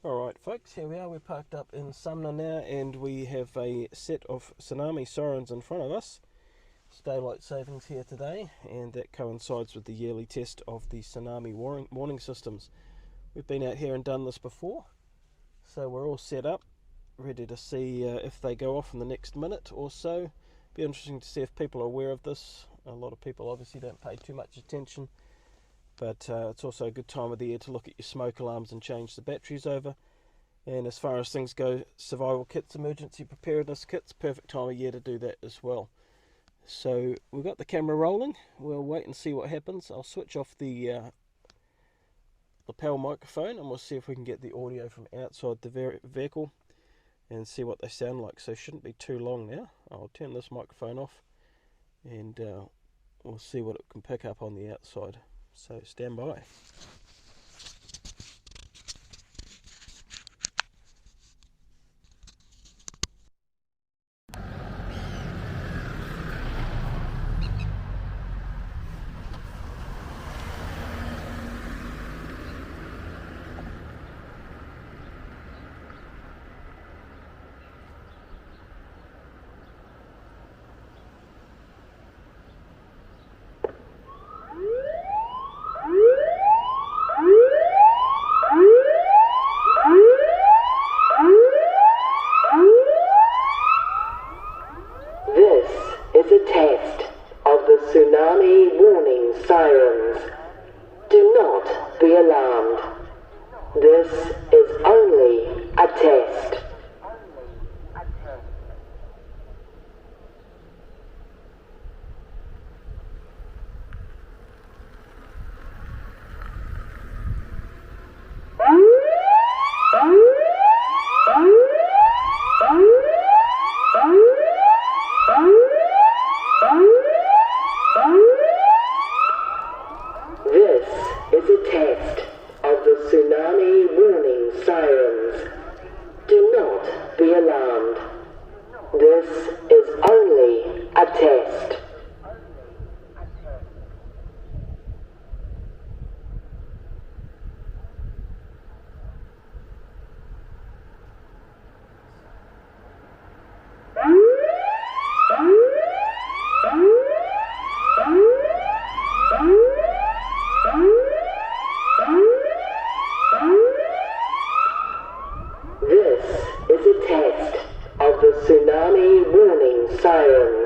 Alright folks, here we are, we're parked up in Sumner now and we have a set of Tsunami Sirens in front of us. It's daylight savings here today and that coincides with the yearly test of the Tsunami Warning Systems. We've been out here and done this before, so we're all set up, ready to see if they go off in the next minute or so. Be interesting to see if people are aware of this. A lot of people obviously don't pay too much attention, but it's also a good time of the year to look at your smoke alarms and change the batteries over. And as far as things go, survival kits, emergency preparedness kits, perfect time of year to do that as well. So we've got the camera rolling, we'll wait and see what happens. I'll switch off the lapel microphone and we'll see if we can get the audio from outside the vehicle and see what they sound like. So it shouldn't be too long now. I'll turn this microphone off and we'll see what it can pick up on the outside. So stand by. Is a test of the Tsunami Warning Sirens. Do not be alarmed. This is only a test. This is a test of the Tsunami Warning Sirens. Do not be alarmed. This is only a test. This is a test of the Tsunami Warning Sirens.